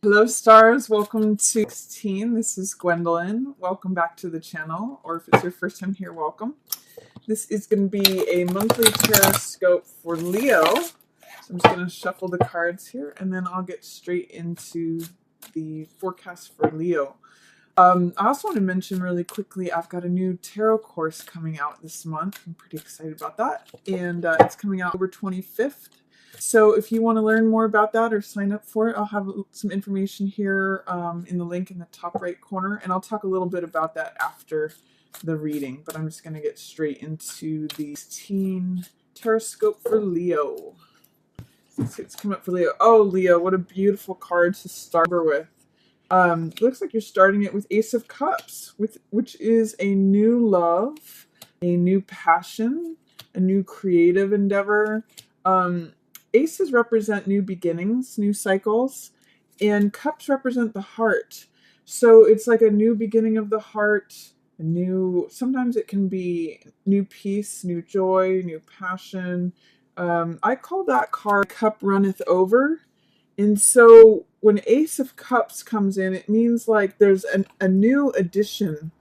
Hello stars, welcome to 16. This is Gwendolyn. Welcome back to the channel, or if it's your first time here, welcome. This is going to be a monthly tarot scope for Leo. So I'm just going to shuffle the cards here and then I'll get straight into the forecast for Leo. I also want to mention really quickly, I've got a new tarot course coming out this month. I'm pretty excited about that. And it's coming out October 25th. So if you want to learn more about that or sign up for it, I'll have some information here in the link in the top right corner. And I'll talk a little bit about that after the reading. But I'm just going to get straight into the teen tarot scope for Leo. Let's see what's coming up for Leo. Oh, Leo, what a beautiful card to start with. Looks like you're starting it with Ace of Cups, which is a new love, a new passion, a new creative endeavor. Aces represent new beginnings, new cycles, and cups represent the heart. So it's like a new beginning of the heart, sometimes it can be new peace, new joy, new passion. I call that card Cup Runneth Over. And so when Ace of Cups comes in, it means like there's a new addition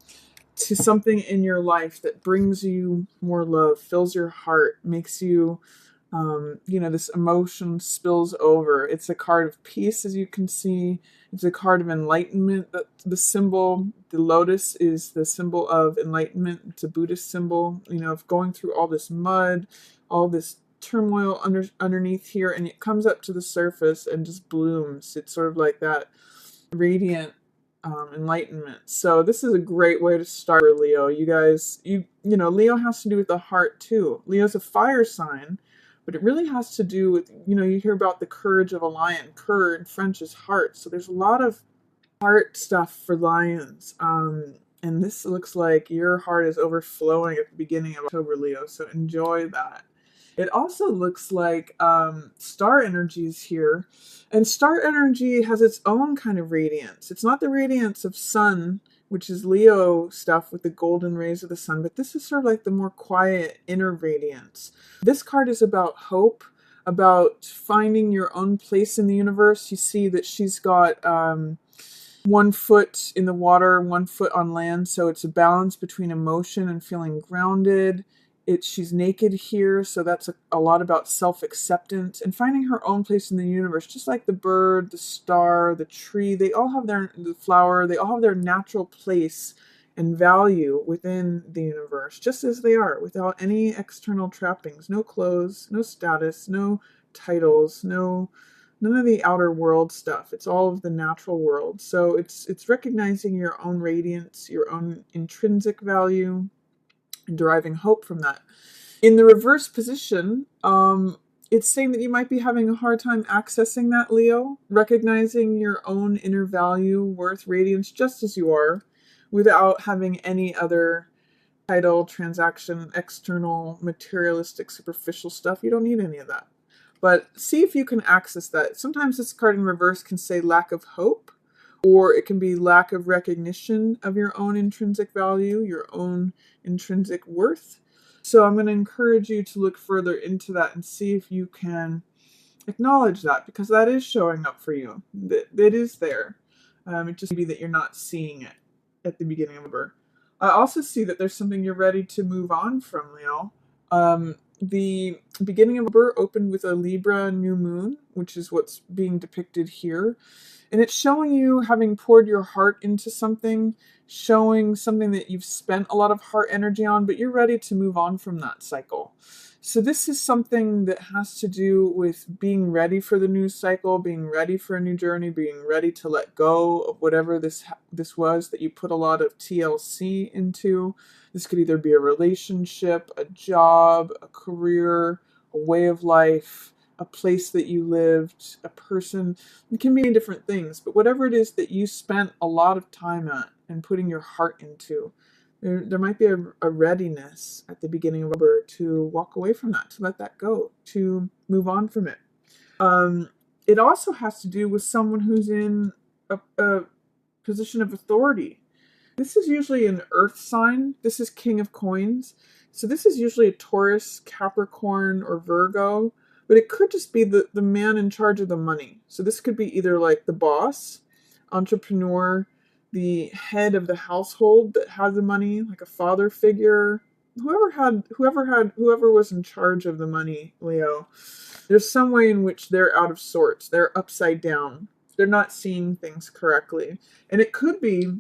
to something in your life that brings you more love, fills your heart, makes you, this emotion spills over. It's a card of peace, as you can see. It's a card of enlightenment. The symbol, the lotus, is the symbol of enlightenment. It's a Buddhist symbol, of going through all this mud, all this turmoil underneath here, and it comes up to the surface and just blooms. It's sort of like that radiant enlightenment. So this is a great way to start for Leo. You guys, Leo has to do with the heart too. Leo's a fire sign, but it really has to do with, you hear about the courage of a lion. Cœur in French is heart. So there's a lot of heart stuff for lions. And this looks like your heart is overflowing at the beginning of October, Leo. So enjoy that. It also looks like star energy is here. And star energy has its own kind of radiance. It's not the radiance of sun, which is Leo stuff with the golden rays of the sun, but this is sort of like the more quiet inner radiance. This card is about hope, about finding your own place in the universe. You see that she's got one foot in the water, one foot on land, so it's a balance between emotion and feeling grounded. She's naked here, so that's a lot about self-acceptance and finding her own place in the universe, just like the bird, the star, the tree. The flower, they all have their natural place and value within the universe, just as they are, without any external trappings. No clothes, no status, no titles, none of the outer world stuff. It's all of the natural world. So it's recognizing your own radiance, your own intrinsic value, and deriving hope from that. In the reverse position, it's saying that you might be having a hard time accessing that, Leo, recognizing your own inner value, worth, radiance, just as you are, without having any other title, transaction, external, materialistic, superficial stuff. You don't need any of that. But see if you can access that. Sometimes this card in reverse can say lack of hope, or it can be lack of recognition of your own intrinsic value, your own intrinsic worth. So I'm going to encourage you to look further into that and see if you can acknowledge that, because that is showing up for you. It is there. It just may be that you're not seeing it at the beginning of October. I also see that there's something you're ready to move on from, Leo. The beginning of October opened with a Libra new moon, which is what's being depicted here. And it's showing you having poured your heart into something, showing something that you've spent a lot of heart energy on, but you're ready to move on from that cycle. So this is something that has to do with being ready for the new cycle, being ready for a new journey, being ready to let go of whatever this was that you put a lot of TLC into. This could either be a relationship, a job, a career, a way of life, a place that you lived, a person. It can be different things, but whatever it is that you spent a lot of time at and putting your heart into, there might be a readiness at the beginning of October to walk away from that, to let that go, to move on from it. It also has to do with someone who's in a position of authority. This is usually an earth sign. This is King of Coins. So this is usually a Taurus, Capricorn, or Virgo. but it could just be the man in charge of the money. So this could be either like the boss, entrepreneur, the head of the household that had the money, like a father figure, whoever was in charge of the money, Leo. There's some way in which they're out of sorts. They're upside down. They're not seeing things correctly. And it could be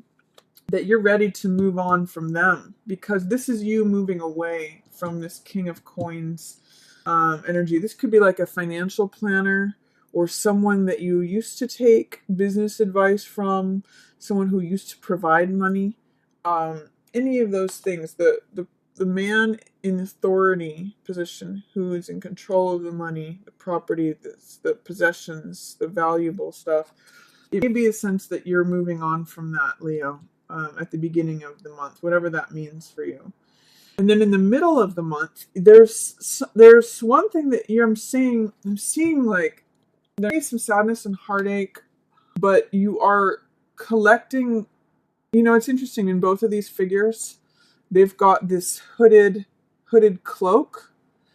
that you're ready to move on from them, because this is you moving away from this King of Coins energy. This could be like a financial planner or someone that you used to take business advice from, someone who used to provide money. Any of those things. The man in authority position who is in control of the money, the property, the possessions, the valuable stuff. It may be a sense that you're moving on from that, Leo, at the beginning of the month, whatever that means for you. And then in the middle of the month, there's one thing that I'm seeing like there is some sadness and heartache, but you are collecting. It's interesting, in both of these figures, they've got this hooded cloak,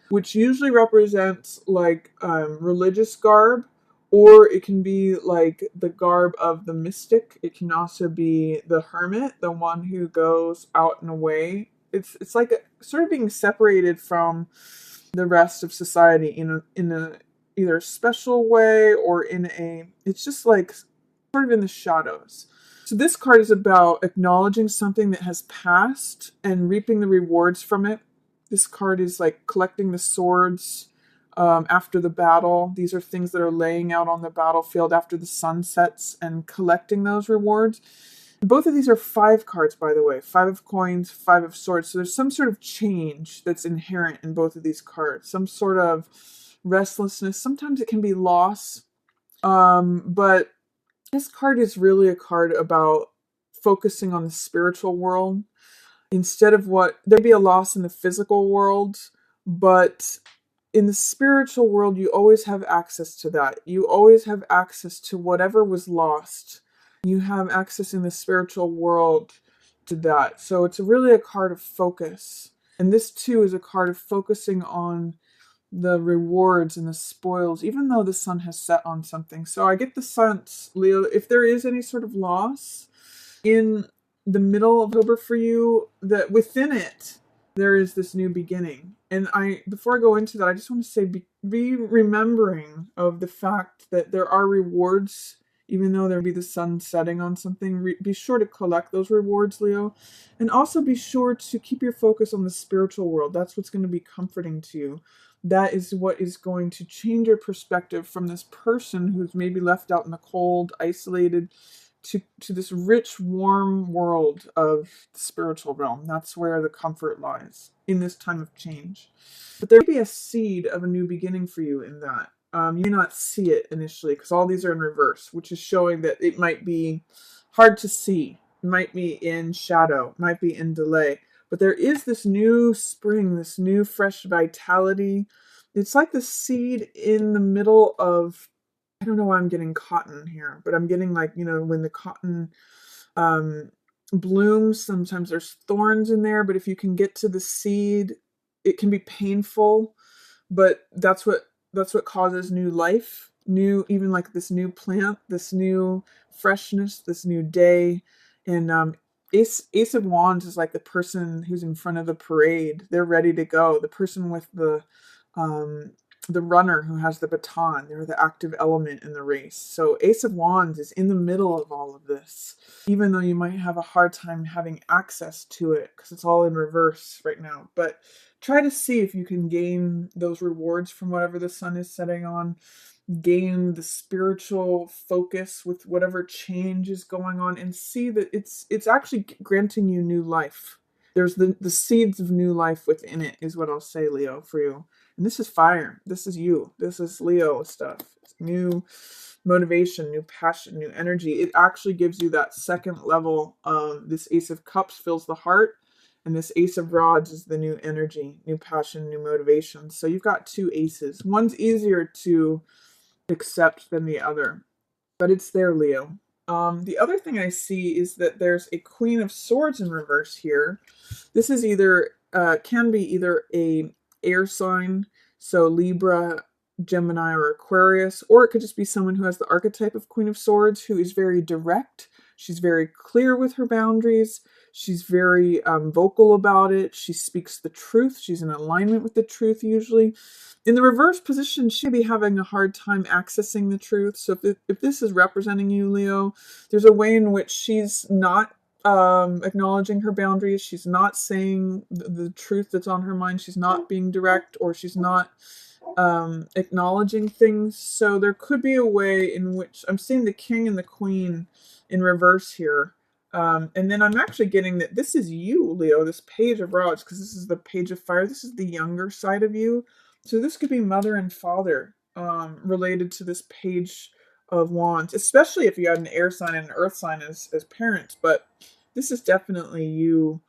which usually represents like religious garb, or it can be like the garb of the mystic. It can also be the hermit, the one who goes out and away. It's like sort of being separated from the rest of society in a either special way or it's just like sort of in the shadows. So this card is about acknowledging something that has passed and reaping the rewards from it. This card is like collecting the swords after the battle. These are things that are laying out on the battlefield after the sun sets, and collecting those rewards. Both of these are 5 cards, by the way. 5 of coins, 5 of swords. So there's some sort of change that's inherent in both of these cards. Some sort of restlessness. Sometimes it can be loss. But this card is really a card about focusing on the spiritual world instead of there'd be a loss in the physical world, but in the spiritual world, you always have access to that. You always have access to whatever was lost. You have access in the spiritual world to that. So it's really a card of focus. And this too is a card of focusing on the rewards and the spoils, even though the sun has set on something. So I get the sense, Leo, if there is any sort of loss in the middle of October for you, that within it, there is this new beginning. And before I go into that, I just want to say, be remembering of the fact that there are rewards, even though there be the sun setting on something. Be sure to collect those rewards, Leo. And also be sure to keep your focus on the spiritual world. That's what's going to be comforting to you. That is what is going to change your perspective from this person who's maybe left out in the cold, isolated, to this rich, warm world of the spiritual realm. That's where the comfort lies in this time of change. But there may be a seed of a new beginning for you in that. You may not see it initially because all these are in reverse, which is showing that it might be hard to see. It might be in shadow, it might be in delay. But there is this new spring, this new fresh vitality. It's like the seed in the middle of, I don't know why I'm getting cotton here, but I'm getting like, when the cotton blooms, sometimes there's thorns in there, but if you can get to the seed, it can be painful, but that's what causes new life, even like this new plant, this new freshness, this new day. And Ace of Wands is like the person who's in front of the parade. They're ready to go. The person with the runner who has the baton. They're the active element in the race. So Ace of Wands is in the middle of all of this, even though you might have a hard time having access to it because it's all in reverse right now. But try to see if you can gain those rewards from whatever the sun is setting on. Gain the spiritual focus with whatever change is going on, and see that it's actually granting you new life. There's the seeds of new life within it, is what I'll say, Leo, for you. And this is fire. This is you. This is Leo stuff. New motivation, new passion, new energy. It actually gives you that second level of this Ace of Cups fills the heart. And this Ace of Rods is the new energy, new passion, new motivation. So you've got 2 aces. One's easier to accept than the other. But it's there, Leo. The other thing I see is that there's a Queen of Swords in reverse here. This is can be either a air sign, so Libra, Gemini or Aquarius, or it could just be someone who has the archetype of Queen of Swords, who is very direct. She's very clear with her boundaries. She's very vocal about it. She speaks the truth. She's in alignment with the truth usually. In the reverse position, she'd be having a hard time accessing the truth. So if this is representing you, Leo, there's a way in which she's not acknowledging her boundaries. She's not saying the truth that's on her mind. She's not being direct, or she's not acknowledging things. So there could be a way in which I'm seeing the king and the queen in reverse here. And then I'm actually getting that this is you, Leo, this page of rods, because this is the page of fire. This is the younger side of you. So this could be mother and father related to this page of wands, especially if you had an air sign and an earth sign as parents. But this is definitely you,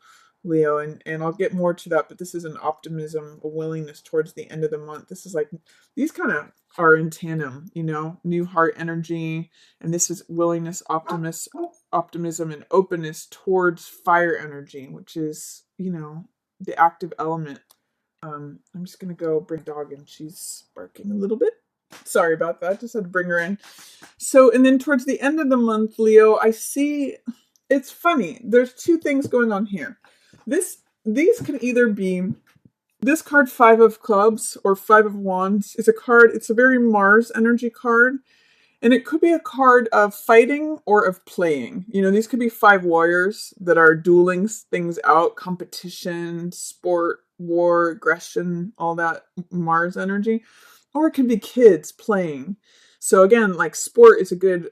Leo, and I'll get more to that, but this is an optimism, a willingness towards the end of the month. This is like, these kind of are in tandem, you know, new heart energy, and this is willingness, optimism, and openness towards fire energy, which is, you know, the active element. I'm just going to go bring dog in. She's barking a little bit. Sorry about that. Just had to bring her in. So, and then towards the end of the month, Leo, I see, it's funny. There's two things going on here. These can either be, this card, Five of Clubs or Five of Wands, is a card, it's a very Mars energy card. And it could be a card of fighting or of playing. You know, these could be five warriors that are dueling things out, competition, sport, war, aggression, all that Mars energy. Or it could be kids playing. So again, like sport is a good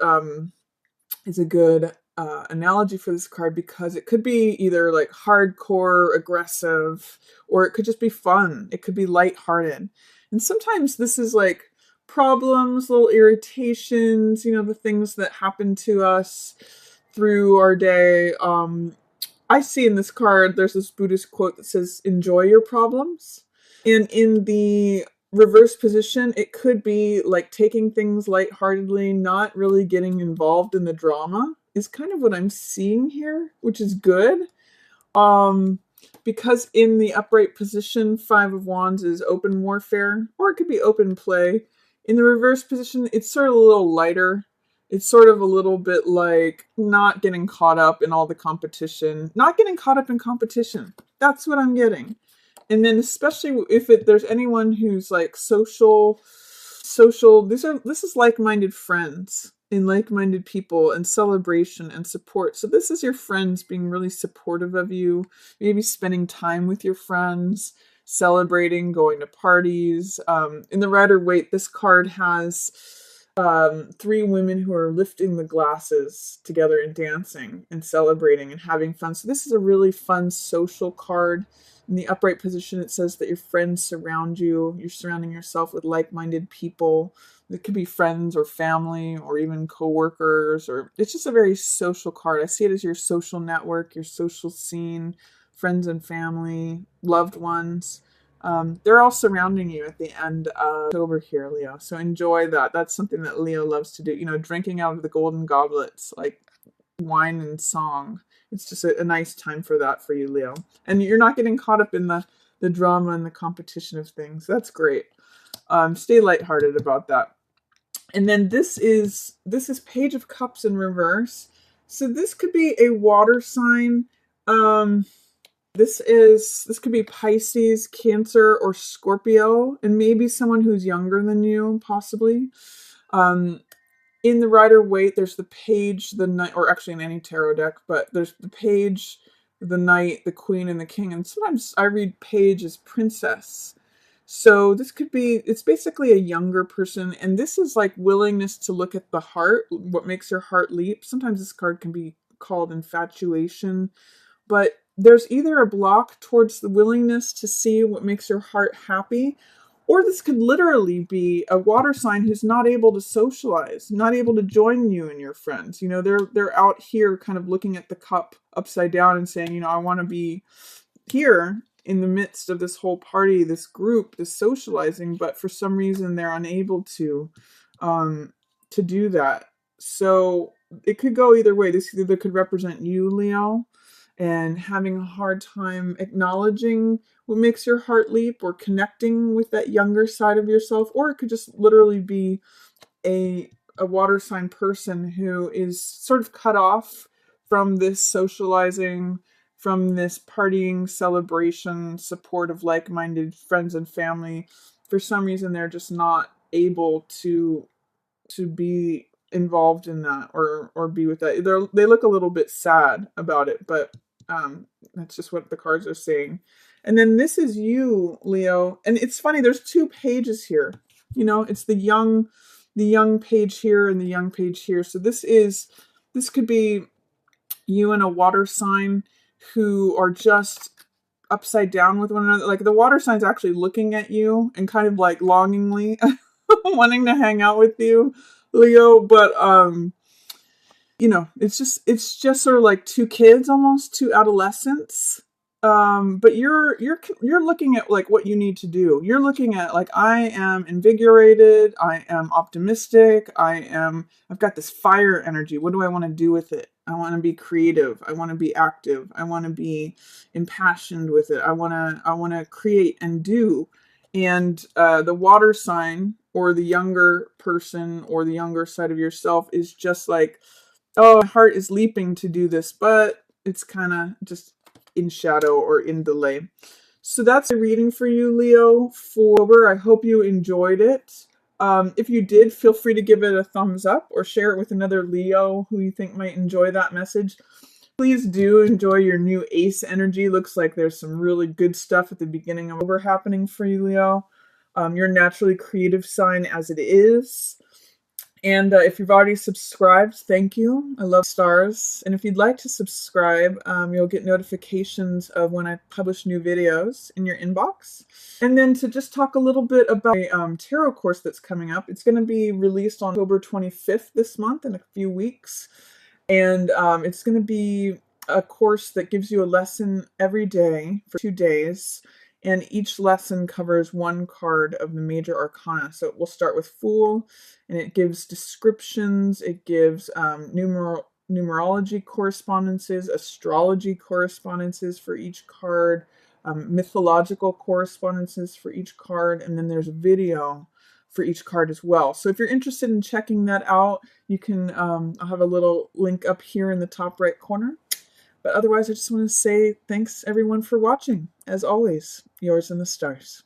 analogy for this card, because it could be either like hardcore, aggressive, or it could just be fun. It could be lighthearted. And sometimes this is like problems, little irritations, you know, the things that happen to us through our day. I see in this card, there's this Buddhist quote that says, enjoy your problems. And in the reverse position, it could be like taking things lightheartedly, not really getting involved in the drama, is kind of what I'm seeing here, which is good. Because in the upright position, Five of Wands is open warfare, or it could be open play. In the reverse position, it's sort of a little lighter. It's sort of a little bit like not getting caught up in all the competition. Not getting caught up in competition. That's what I'm getting. And then especially if there's anyone who's like social, this is like-minded friends and like-minded people and celebration and support. So this is your friends being really supportive of you, maybe spending time with your friends, celebrating, going to parties. In the Rider-Waite, this card has three women who are lifting the glasses together and dancing and celebrating and having fun. So this is a really fun social card. In the upright position, it says that your friends surround you. You're surrounding yourself with like-minded people. It could be friends or family or even co-workers, or it's just a very social card. I see it as your social network, your social scene, friends and family, loved ones. They're all surrounding you at the end of October here, Leo. So enjoy that. That's something that Leo loves to do. You know, drinking out of the golden goblets, like wine and song. It's just a nice time for that for you, Leo. And you're not getting caught up in the drama and the competition of things. That's great. Stay lighthearted about that. And then this is Page of Cups in reverse. So this could be a water sign. This could be Pisces, Cancer, or Scorpio, and maybe someone who's younger than you, possibly. In the Rider-Waite, there's the Page, the Knight, or actually in any tarot deck, but there's the Page, the Knight, the Queen, and the King. And sometimes I read Page as Princess. So this could be, it's basically a younger person, and this is like willingness to look at the heart, what makes your heart leap. Sometimes this card can be called infatuation, but there's either a block towards the willingness to see what makes your heart happy, or this could literally be a water sign who's not able to socialize, not able to join you and your friends. You know, they're out here kind of looking at the cup upside down and saying, you know, I want to be here in the midst of this whole party, this group, this socializing, but for some reason they're unable to do that. So it could go either way. This either could represent you, Leo, and having a hard time acknowledging what makes your heart leap or connecting with that younger side of yourself. Or it could just literally be a water sign person who is sort of cut off from this socializing, from this partying, celebration, support of like-minded friends and family. For some reason, they're just not able to be involved in that or be with that. They look a little bit sad about it, but that's just what the cards are saying. And then this is you, Leo. And it's funny, there's two pages here. You know, it's the young page here and the young page here. So this could be you and a water sign who are just upside down with one another. Like the water sign's actually looking at you and kind of like longingly wanting to hang out with you, Leo. But you know, it's just sort of like two kids, almost two adolescents. But you're looking at like what you need to do. You're looking at like, I am invigorated, I am optimistic, I've got this fire energy. What do I want to do with it? I want to be creative, I want to be active, I want to be impassioned with it. I want to create and do. And the water sign or the younger person or the younger side of yourself is just like, oh, my heart is leaping to do this, but it's kind of just in shadow or in delay. So that's a reading for you, Leo, for October. I hope you enjoyed it. If you did, feel free to give it a thumbs up or share it with another Leo who you think might enjoy that message. Please do enjoy your new ace energy. Looks like there's some really good stuff at the beginning of October happening for you, Leo. You're naturally creative sign as it is. And if you've already subscribed, thank you. I love stars. And if you'd like to subscribe, you'll get notifications of when I publish new videos in your inbox. And then to just talk a little bit about a tarot course that's coming up. It's going to be released on October 25th this month, in a few weeks. And it's going to be a course that gives you a lesson every day for 2 days. And each lesson covers one card of the major arcana. So we'll start with Fool, and it gives descriptions, it gives numerology correspondences, astrology correspondences for each card, mythological correspondences for each card, and then there's a video for each card as well. So if you're interested in checking that out, you can, I'll have a little link up here in the top right corner. But otherwise, I just want to say thanks everyone for watching. As always, yours in the stars.